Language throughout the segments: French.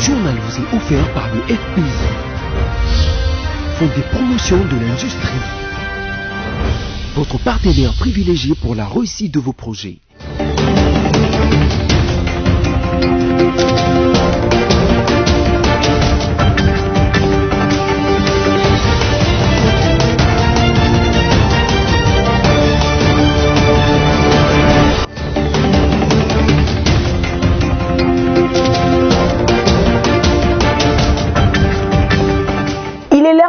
journal vous est offert par le FPI, Fonds de promotion de l'industrie, votre partenaire privilégié pour la réussite de vos projets.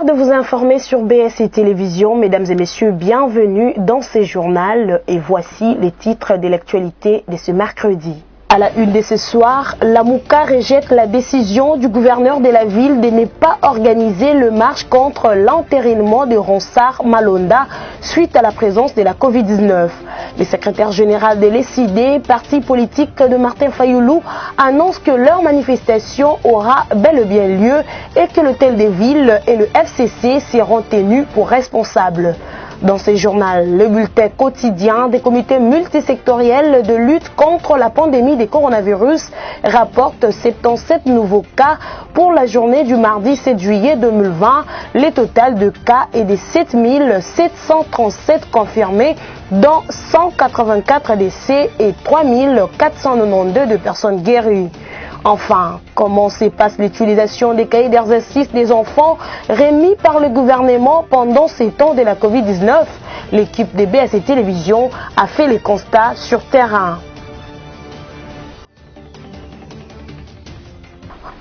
De vous informer sur BSC Télévision. Mesdames et messieurs, bienvenue dans ce journal et voici les titres de l'actualité de ce mercredi. À la une de ce soir, la Mouka rejette la décision du gouverneur de la ville de ne pas organiser le marche contre l'entérinement de Ronsard Malonda suite à la présence de la Covid-19. Le secrétaire général de l'ECD, parti politique de Martin Fayoulou, annonce que leur manifestation aura bel et bien lieu et que l'hôtel des villes et le FCC seront tenus pour responsables. Dans ce journal, le bulletin quotidien des comités multisectoriels de lutte contre la pandémie des coronavirus rapporte 77 nouveaux cas pour la journée du mardi 7 juillet 2020. Le total de cas est de 7 737 confirmés, dont 184 décès et 3 492 de personnes guéries. Enfin, comment se passe l'utilisation des cahiers d'exercice des enfants remis par le gouvernement pendant ces temps de la Covid-19? L'équipe de BSC Télévision a fait les constats sur terrain.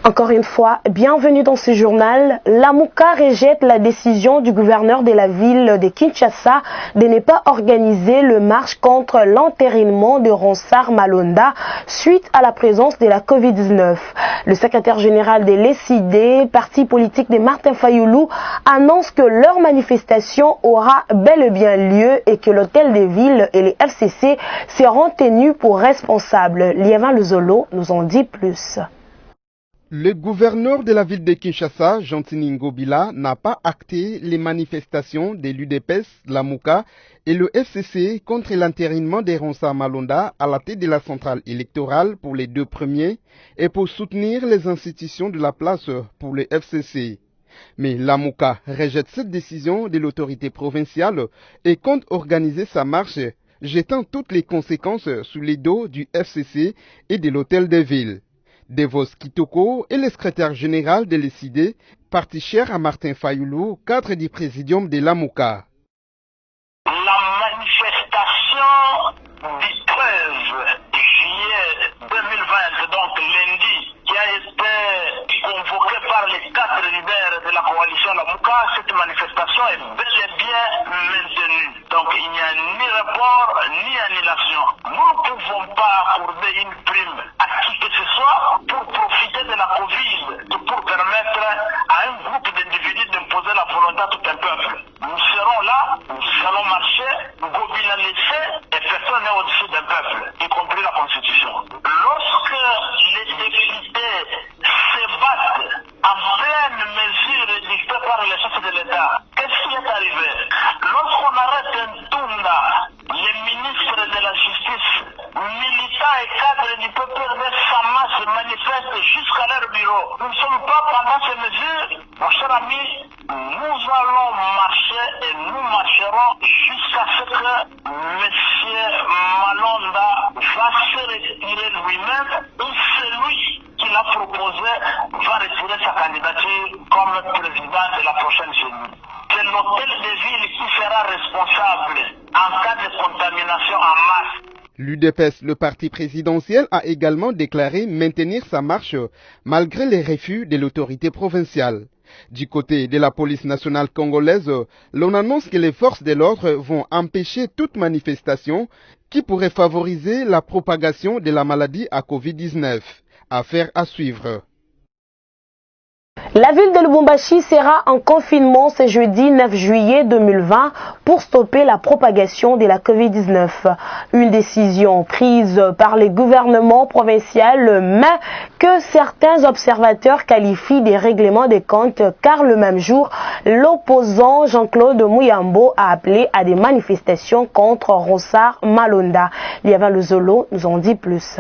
Encore une fois, bienvenue dans ce journal. La Mouka rejette la décision du gouverneur de la ville de Kinshasa de ne pas organiser le marche contre l'entérinement de Ronsard Malonda suite à la présence de la Covid-19. Le secrétaire général de l'ECD, parti politique de Martin Fayoulou, annonce que leur manifestation aura bel et bien lieu et que l'hôtel des villes et les FCC seront tenus pour responsables. Liévin Luzolo nous en dit plus. Le gouverneur de la ville de Kinshasa, Gentini Ngobila, n'a pas acté les manifestations de l'UDPS, la Mouka et le FCC contre l'entérinement des Ronsard Malonda à la tête de la centrale électorale pour les deux premiers et pour soutenir les institutions de la place pour le FCC. Mais la Mouka rejette cette décision de l'autorité provinciale et compte organiser sa marche, jetant toutes les conséquences sous les dos du FCC et de l'hôtel des villes. Devos Kitoko est le secrétaire général de l'ECD, parti cher à Martin Fayoulou, cadre du présidium de la Mouka. La manifestation du 13 juillet 2020, donc lundi, qui a été convoquée par les 4 leaders de la coalition La Mouka, cette manifestation est bel et bien maintenue. Donc il n'y a ni report ni annulation. Nous ne pouvons pas accorder une prime à qui que ce soit pour profiter de la Covid, pour permettre à un groupe d'individus d'imposer la volonté à tout un peuple. Nous serons là, nous allons marcher, Gobila laisser, et personne n'est au-dessus d'un peuple, y compris la Constitution. Lorsque les députés se battent en pleine mesure dictée par les chefs de l'État, qu'est-ce qui est arrivé? Lorsqu'on arrête un Tunda, les ministres de la Justice, militants et cadres du PPRD Sama se manifestent jusqu'à leur bureau. Nous ne sommes pas pendant ces mesures, mon cher ami, nous allons marcher et nous marcherons jusqu'à ce que M. Malonda va se retirer lui-même ou celui qui l'a proposé va retirer sa candidature comme président de la prochaine CENI. C'est l'hôtel de ville qui sera responsable en cas de contamination en masse. L'UDPS, le parti présidentiel, a également déclaré maintenir sa marche malgré les refus de l'autorité provinciale. Du côté de la police nationale congolaise, l'on annonce que les forces de l'ordre vont empêcher toute manifestation qui pourrait favoriser la propagation de la maladie à Covid-19. Affaire à suivre. La ville de Lubumbashi sera en confinement ce jeudi 9 juillet 2020 pour stopper la propagation de la Covid-19. Une décision prise par le gouvernement provincial, mais que certains observateurs qualifient des règlements de compte, car le même jour, l'opposant Jean-Claude Mouyambo a appelé à des manifestations contre Ronsard Malonda. Liévin Luzolo nous en dit plus.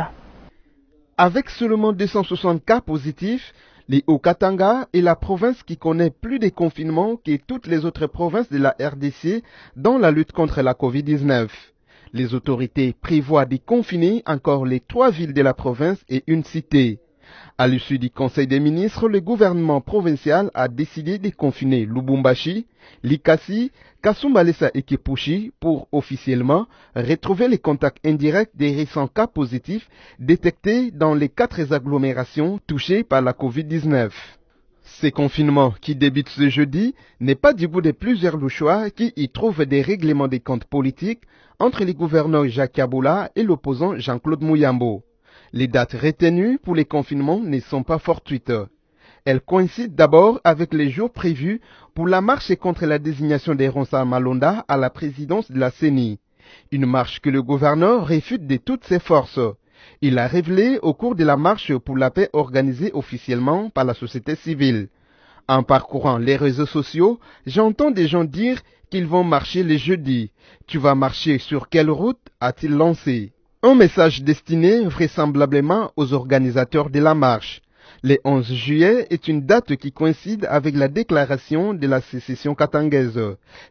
Avec seulement 260 cas positifs, les Haut-Katanga est la province qui connaît plus de confinements que toutes les autres provinces de la RDC dans la lutte contre la Covid-19. Les autorités prévoient de confiner encore les 3 villes de la province et une cité. À l'issue du Conseil des ministres, le gouvernement provincial a décidé de confiner Lubumbashi, Likasi, Kasumbalesa et Kipushi pour officiellement retrouver les contacts indirects des récents cas positifs détectés dans les 4 agglomérations touchées par la Covid-19. Ce confinement qui débute ce jeudi n'est pas du goût de plusieurs louchois qui y trouvent des règlements des comptes politiques entre les gouverneurs Jacques Kabula et l'opposant Jean-Claude Mouyambo. Les dates retenues pour les confinements ne sont pas fortuites. Elles coïncident d'abord avec les jours prévus pour la marche contre la désignation d'Héronsa Malonda à la présidence de la CENI. Une marche que le gouverneur réfute de toutes ses forces. Il a révélé au cours de la marche pour la paix organisée officiellement par la société civile. En parcourant les réseaux sociaux, j'entends des gens dire qu'ils vont marcher les jeudis. Tu vas marcher sur quelle route a-t-il lancé? Un message destiné vraisemblablement aux organisateurs de la marche. Le 11 juillet est une date qui coïncide avec la déclaration de la sécession katangaise.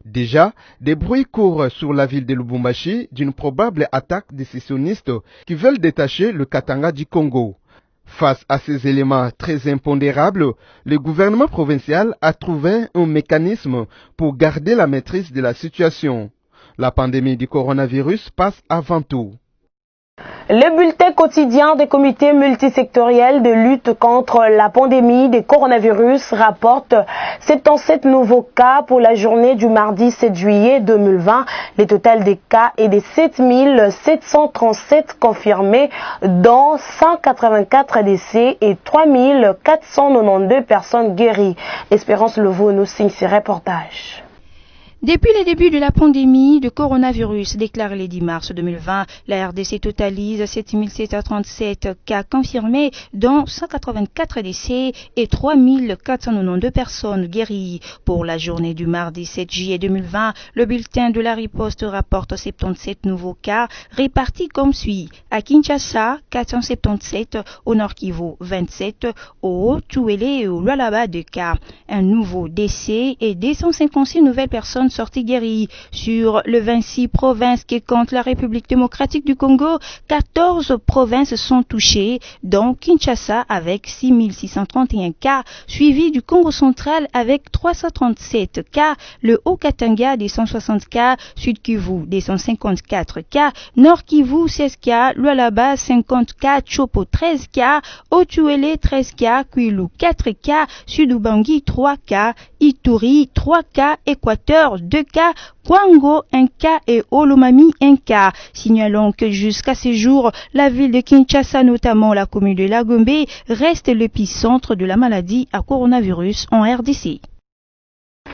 Déjà, des bruits courent sur la ville de Lubumbashi d'une probable attaque des sécessionnistes qui veulent détacher le Katanga du Congo. Face à ces éléments très impondérables, le gouvernement provincial a trouvé un mécanisme pour garder la maîtrise de la situation. La pandémie du coronavirus passe avant tout. Le bulletin quotidien des comités multisectoriels de lutte contre la pandémie de coronavirus rapporte 77 nouveaux cas pour la journée du mardi 7 juillet 2020. Le total des cas est de 7737 confirmés, dont 184 décès et 3492 personnes guéries. Espérance Leveau nous signe ce reportage. Depuis le début de la pandémie de coronavirus déclaré le 10 mars 2020, la RDC totalise 7737 cas confirmés, dont 184 décès et 3492 personnes guéries. Pour la journée du mardi 7 juillet 2020, le bulletin de la riposte rapporte 77 nouveaux cas répartis comme suit. À Kinshasa, 477, au Nord Kivu, 27, au Haut-Tuélé et au Lualaba 2 cas. Un nouveau décès et 256 nouvelles personnes sorties guéries. Sur le 26 provinces que compte la République démocratique du Congo, 14 provinces sont touchées, dont Kinshasa avec 6631 cas, suivi du Congo central avec 337 cas, le Haut-Katanga des 160 cas, Sud Kivu des 154 cas, Nord Kivu 16 cas, Lualaba 50 cas, Chopo 13 cas, Haut-Tuélé 13 cas, Kwilu 4 cas, Sud-Ubangi 3 cas, Ituri 3 cas, Équateur 2 cas, Kwango 1 cas et Olomami 1 cas. Signalons que jusqu'à ce jour, la ville de Kinshasa, notamment la commune de Lagombe, reste l'épicentre de la maladie à coronavirus en RDC.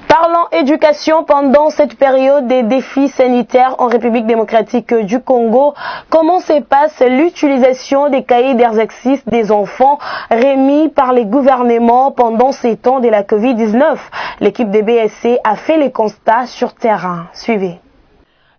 Parlons éducation pendant cette période des défis sanitaires en République démocratique du Congo. Comment se passe l'utilisation des cahiers d'exercice des enfants remis par les gouvernements pendant ces temps de la Covid-19? L'équipe de BSC a fait les constats sur terrain. Suivez.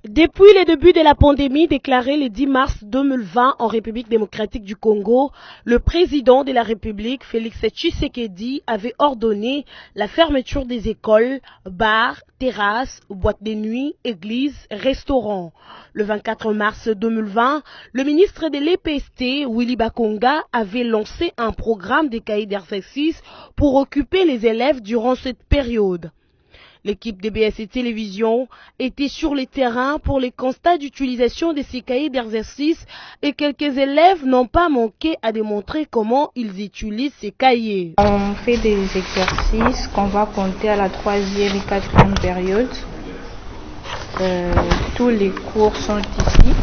Depuis le début de la pandémie déclarée le 10 mars 2020 en République démocratique du Congo, le président de la République, Félix Tshisekedi, avait ordonné la fermeture des écoles, bars, terrasses, boîtes de nuit, églises, restaurants. Le 24 mars 2020, le ministre de l'EPST, Willy Bakonga, avait lancé un programme de cahiers d'exercice pour occuper les élèves durant cette période. L'équipe de BSC Télévision était sur le terrain pour les constats d'utilisation de ces cahiers d'exercice et quelques élèves n'ont pas manqué à démontrer comment ils utilisent ces cahiers. On fait des exercices qu'on va compter à la 3e et 4e période. Tous les cours sont ici.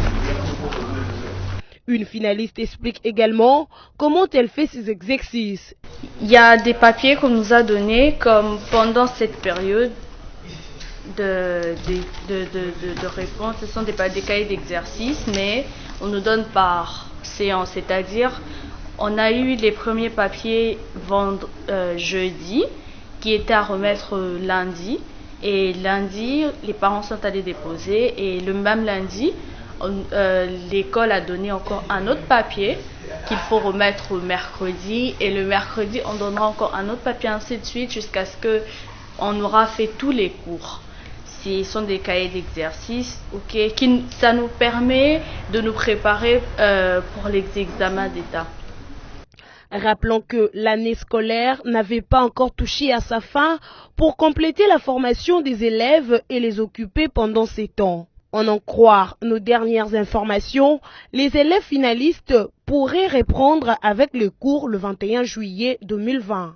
Une finaliste explique également comment elle fait ses exercices. Il y a des papiers qu'on nous a donnés comme pendant cette période de réponse. Ce sont des cahiers d'exercice, mais on nous donne par séance, c'est-à-dire on a eu les premiers papiers jeudi qui étaient à remettre lundi, et lundi les parents sont allés déposer, et le même lundi l'école a donné encore un autre papier qu'il faut remettre mercredi, et le mercredi on donnera encore un autre papier, ainsi de suite, jusqu'à ce que on aura fait tous les cours. Ce sont des cahiers d'exercice, ça nous permet de nous préparer pour les examens d'État. Rappelons que l'année scolaire n'avait pas encore touché à sa fin pour compléter la formation des élèves et les occuper pendant ces temps. En croire nos dernières informations, les élèves finalistes pourraient reprendre avec le cours le 21 juillet 2020.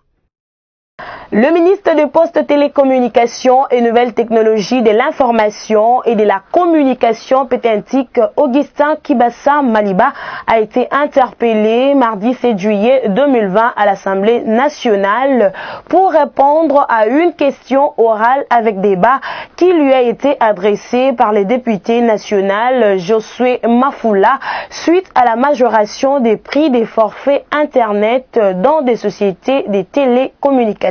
Le ministre des Postes, Télécommunications et Nouvelles Technologies de l'Information et de la Communication pétentique, Augustin Kibassa Maliba, a été interpellé mardi 7 juillet 2020 à l'Assemblée nationale pour répondre à une question orale avec débat qui lui a été adressée par le député national Josué Mafoula suite à la majoration des prix des forfaits Internet dans des sociétés de télécommunications.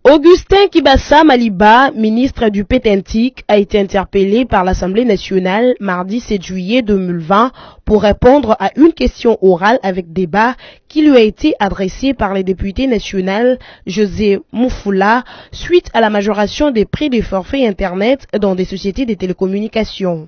Augustin Kibassa Maliba, ministre du Pétentique, a été interpellé par l'Assemblée nationale mardi 7 juillet 2020 pour répondre à une question orale avec débat qui lui a été adressée par le député national José Mafoula suite à la majoration des prix des forfaits Internet dans des sociétés de télécommunications.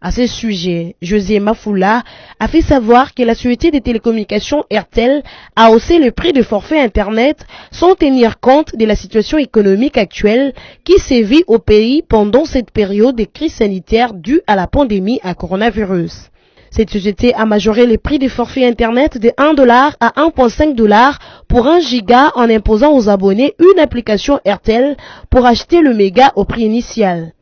À ce sujet, José Mafoula a fait savoir que la société des télécommunications RTL a haussé le prix de forfait Internet sans tenir compte de la situation économique actuelle qui sévit au pays pendant cette période de crise sanitaire due à la pandémie à coronavirus. Cette société a majoré les prix des forfaits Internet de $1 à 1,5 $ pour 1 giga en imposant aux abonnés une application RTL pour acheter le méga au prix initial.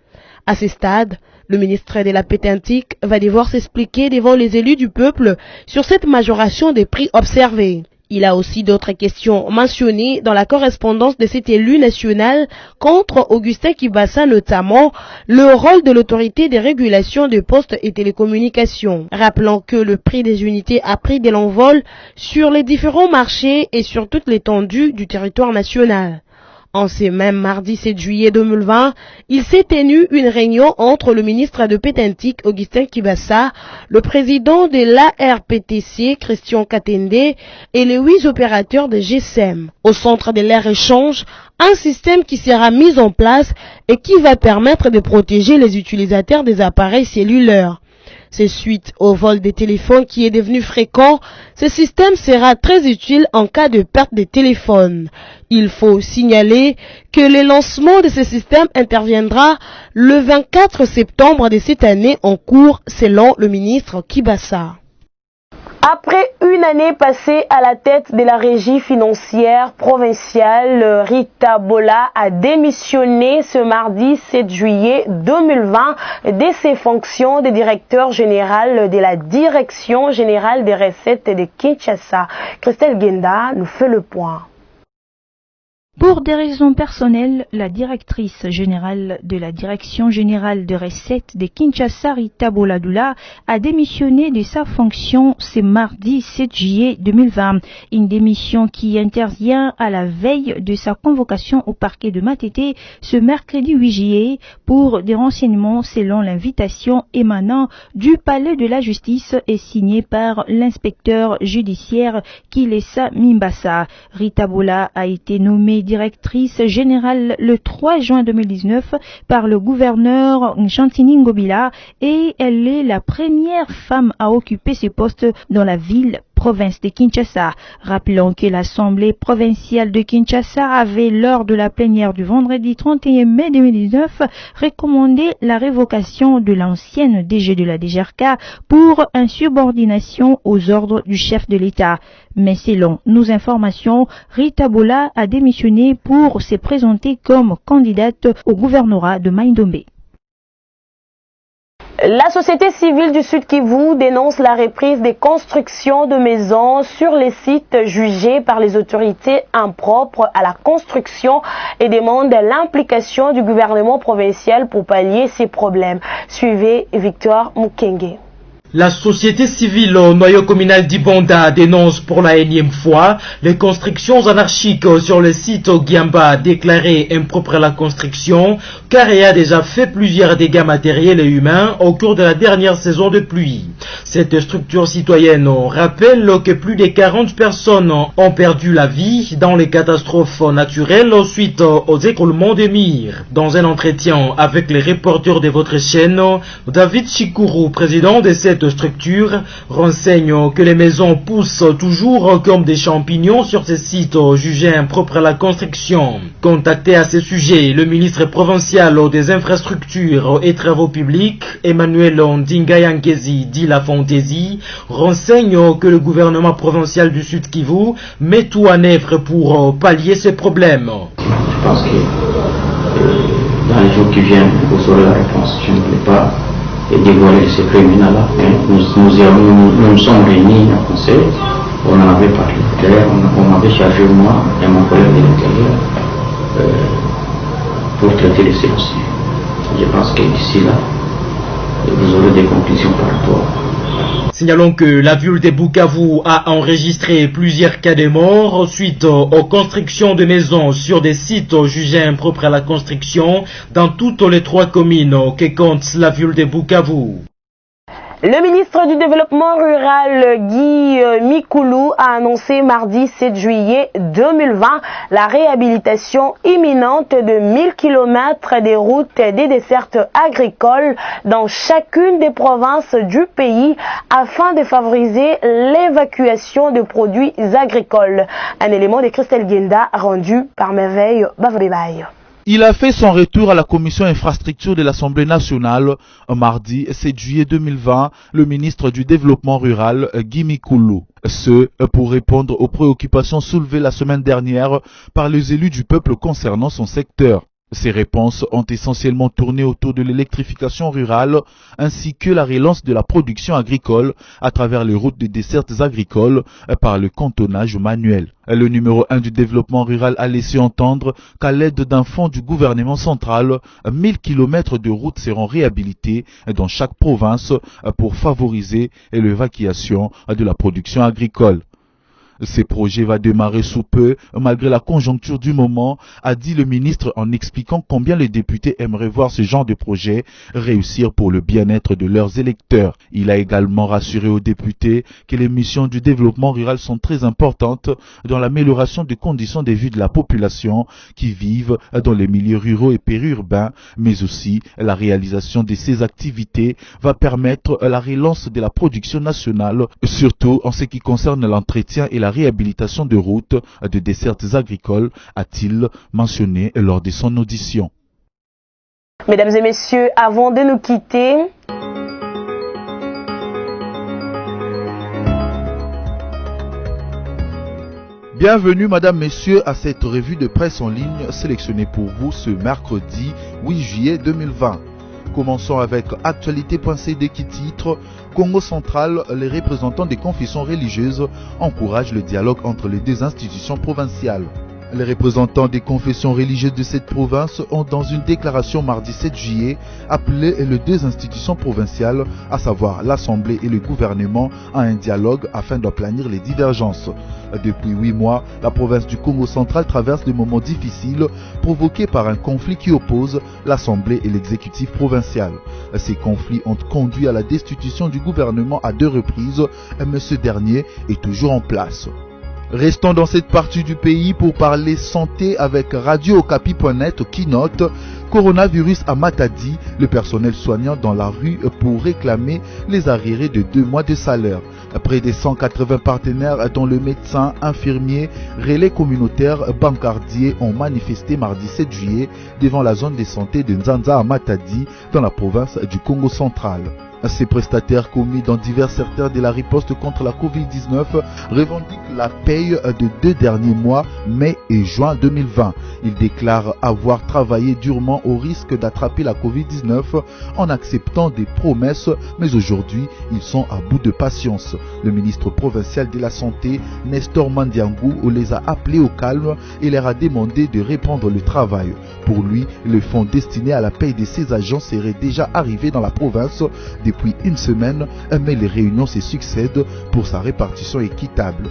À ce stade, le ministre de la Pétentique va devoir s'expliquer devant les élus du peuple sur cette majoration des prix observés. Il a aussi d'autres questions mentionnées dans la correspondance de cet élu national contre Augustin Kibassa, notamment le rôle de l'autorité de régulation des postes et télécommunications. Rappelant que le prix des unités a pris de l'envol sur les différents marchés et sur toute l'étendue du territoire national. En ce même mardi 7 juillet 2020, il s'est tenu une réunion entre le ministre de Pétentique, Augustin Kibassa, le président de l'ARPTC, Christian Katende, et les 8 opérateurs de GSM. Au centre de leur échange, un système qui sera mis en place et qui va permettre de protéger les utilisateurs des appareils cellulaires. C'est suite au vol des téléphones qui est devenu fréquent, ce système sera très utile en cas de perte de téléphone. Il faut signaler que le lancement de ce système interviendra le 24 septembre de cette année en cours, selon le ministre Kibassa. Après une année passée à la tête de la régie financière provinciale, Rita Bola a démissionné ce mardi 7 juillet 2020 de ses fonctions de directeur général de la Direction générale des recettes de Kinshasa. Christelle Genda nous fait le point. Pour des raisons personnelles, la directrice générale de la Direction générale de recettes de Kinshasa, Rita Boladula, a démissionné de sa fonction ce mardi 7 juillet 2020. Une démission qui intervient à la veille de sa convocation au parquet de Matete ce mercredi 8 juillet pour des renseignements selon l'invitation émanant du palais de la justice et signée par l'inspecteur judiciaire Kilesa Mimbassa. Rita Bola a été nommée directrice générale le 3 juin 2019 par le gouverneur Chantini Ngobila et elle est la première femme à occuper ce poste dans la province de Kinshasa. Rappelons que l'Assemblée provinciale de Kinshasa avait, lors de la plénière du vendredi 31 mai 2019, recommandé la révocation de l'ancienne DG de la DGRK pour insubordination aux ordres du chef de l'État. Mais selon nos informations, Rita Bola a démissionné pour se présenter comme candidate au gouvernorat de Maïndombe. La société civile du Sud Kivu dénonce la reprise des constructions de maisons sur les sites jugés par les autorités impropres à la construction et demande l'implication du gouvernement provincial pour pallier ces problèmes. Suivez Victor Mukenge. La société civile au noyau communal d'Ibonda dénonce pour la énième fois les constructions anarchiques sur le site Giamba déclaré impropre à la construction car il a déjà fait plusieurs dégâts matériels et humains au cours de la dernière saison de pluie. Cette structure citoyenne rappelle que plus de 40 personnes ont perdu la vie dans les catastrophes naturelles suite aux écroulements des murs. Dans un entretien avec les reporters de votre chaîne, David Chikourou, président de cette structure, renseigne que les maisons poussent toujours comme des champignons sur ces sites jugés impropres à la construction. Contacté à ce sujet, le ministre provincial des infrastructures et travaux publics, Emmanuel Ndingayankezi dit la Fantaisie, renseigne que le gouvernement provincial du Sud Kivu met tout en œuvre pour pallier ces problèmes. Je pense que dans les jours qui viennent, vous aurez la réponse. Je ne voulais pas dévoiler les secrets là. Nous sommes réunis en conseil, on en avait parlé. D'ailleurs, on avait chargé moi et mon collègue de l'intérieur pour traiter les dossiers. Je pense que d'ici là, vous aurez des conclusions par rapport. Signalons que la ville de Bukavu a enregistré plusieurs cas de mort suite aux constructions de maisons sur des sites jugés impropres à la construction dans toutes les 3 communes que compte la ville de Bukavu. Le ministre du Développement rural Guy Mikoulou a annoncé mardi 7 juillet 2020 la réhabilitation imminente de 1000 km des routes des dessertes agricoles dans chacune des provinces du pays afin de favoriser l'évacuation de produits agricoles. Un élément de Christelle Genda rendu par Merveille Bavrebaille. Il a fait son retour à la commission infrastructure de l'Assemblée nationale mardi 7 juillet 2020, le ministre du Développement rural Guy Mikoulou. Ce pour répondre aux préoccupations soulevées la semaine dernière par les élus du peuple concernant son secteur. Ces réponses ont essentiellement tourné autour de l'électrification rurale ainsi que la relance de la production agricole à travers les routes de dessertes agricoles par le cantonnage manuel. Le numéro 1 du développement rural a laissé entendre qu'à l'aide d'un fonds du gouvernement central, 1000 km de routes seront réhabilités dans chaque province pour favoriser l'évacuation de la production agricole. Ce projet va démarrer sous peu, malgré la conjoncture du moment, a dit le ministre en expliquant combien les députés aimeraient voir ce genre de projet réussir pour le bien-être de leurs électeurs. Il a également rassuré aux députés que les missions du développement rural sont très importantes dans l'amélioration des conditions de vie de la population qui vivent dans les milieux ruraux et périurbains, mais aussi la réalisation de ces activités va permettre la relance de la production nationale, surtout en ce qui concerne l'entretien et la réhabilitation de routes de dessertes agricoles, a-t-il mentionné lors de son audition. Mesdames et messieurs, avant de nous quitter, bienvenue Madame, Messieurs à cette revue de presse en ligne sélectionnée pour vous ce mercredi 8 juillet 2020. Commençons avec actualité.cd qui titre « Congo central, les représentants des confessions religieuses encouragent le dialogue entre les deux institutions provinciales ». Les représentants des confessions religieuses de cette province ont, dans une déclaration mardi 7 juillet, appelé les deux institutions provinciales, à savoir l'Assemblée et le gouvernement, à un dialogue afin d'aplanir les divergences. Depuis 8 mois, la province du Congo central traverse des moments difficiles provoqués par un conflit qui oppose l'Assemblée et l'exécutif provincial. Ces conflits ont conduit à la destitution du gouvernement à 2 reprises, mais ce dernier est toujours en place. Restons dans cette partie du pays pour parler santé avec Radio-Okapi.net qui note coronavirus à Matadi, le personnel soignant dans la rue pour réclamer les arriérés de 2 mois de salaire. Près de 180 partenaires dont le médecin, infirmier, relais communautaire, bancardier ont manifesté mardi 7 juillet devant la zone de santé de Nzanza à Matadi dans la province du Congo central. Ces prestataires commis dans divers secteurs de la riposte contre la Covid-19 revendiquent la paye de 2 derniers mois, mai et juin 2020. Ils déclarent avoir travaillé durement prenant au risque d'attraper la Covid-19 en acceptant des promesses, mais aujourd'hui, ils sont à bout de patience. Le ministre provincial de la Santé, Nestor Mandiangou, les a appelés au calme et leur a demandé de reprendre le travail. Pour lui, le fonds destiné à la paie de ses agents serait déjà arrivé dans la province depuis une semaine, mais les réunions se succèdent pour sa répartition équitable.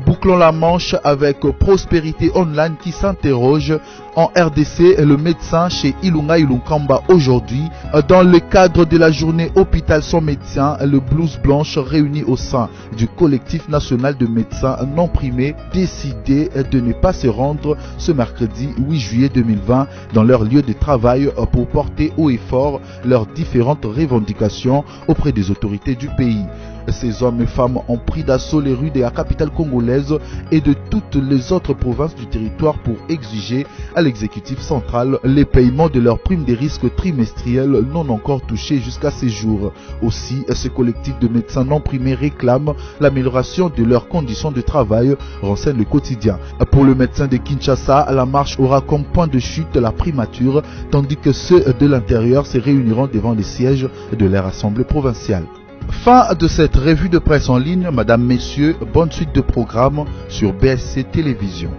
Bouclons la manche avec Prospérité Online qui s'interroge en RDC. Le médecin chez Ilunga Ilunkamba aujourd'hui, dans le cadre de la journée Hôpital sans médecin, le blouse blanche réuni au sein du collectif national de médecins non primés décidé de ne pas se rendre ce mercredi 8 juillet 2020 dans leur lieu de travail pour porter haut et fort leurs différentes revendications auprès des autorités du pays. Ces hommes et femmes ont pris d'assaut les rues de la capitale congolaise et de toutes les autres provinces du territoire pour exiger à l'exécutif central les paiements de leurs primes des risques trimestriels non encore touchés jusqu'à ces jours. Aussi, ce collectif de médecins non primés réclame l'amélioration de leurs conditions de travail, renseigne le quotidien. Pour le médecin de Kinshasa, la marche aura comme point de chute la primature, tandis que ceux de l'intérieur se réuniront devant les sièges de leur assemblée provinciale. Fin de cette revue de presse en ligne. Madame, Messieurs, bonne suite de programme sur BSC Télévision.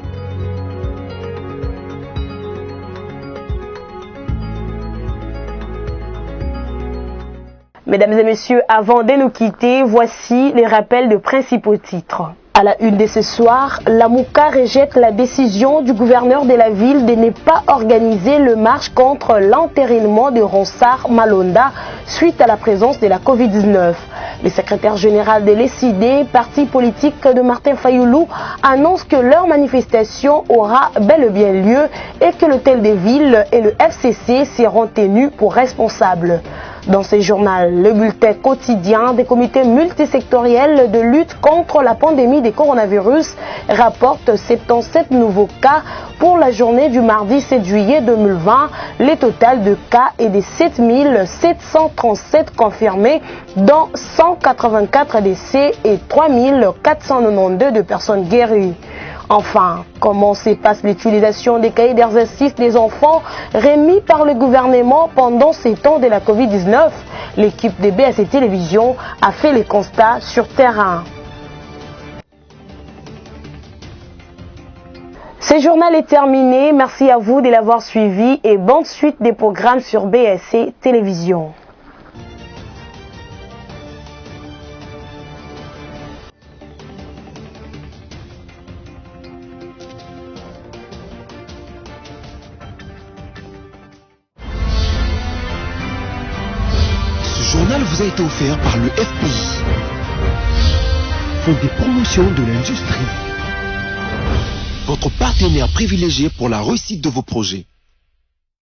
Mesdames et messieurs, avant de nous quitter, voici les rappels de principaux titres. À la une de ce soir, la Mouka rejette la décision du gouverneur de la ville de ne pas organiser le marche contre l'entérinement de Ronsard Malonda suite à la présence de la Covid-19. Le secrétaire général de l'ECD, parti politique de Martin Fayoulou, annonce que leur manifestation aura bel et bien lieu et que l'hôtel de ville et le FCC seront tenus pour responsables. Dans ce journal, le bulletin quotidien des comités multisectoriels de lutte contre la pandémie de coronavirus rapporte 77 nouveaux cas pour la journée du mardi 7 juillet 2020. Le total de cas est de 7737 confirmés, dont 184 décès et 3492 de personnes guéries. Enfin, comment se passe l'utilisation des cahiers d'exercice des enfants remis par le gouvernement pendant ces temps de la Covid-19? L'équipe de BSC Télévision a fait les constats sur terrain. Ce journal est terminé. Merci à vous de l'avoir suivi et bonne suite des programmes sur BSC Télévision. Ce journal vous a été offert par le FPI, Fonds des promotions de l'industrie, votre partenaire privilégié pour la réussite de vos projets.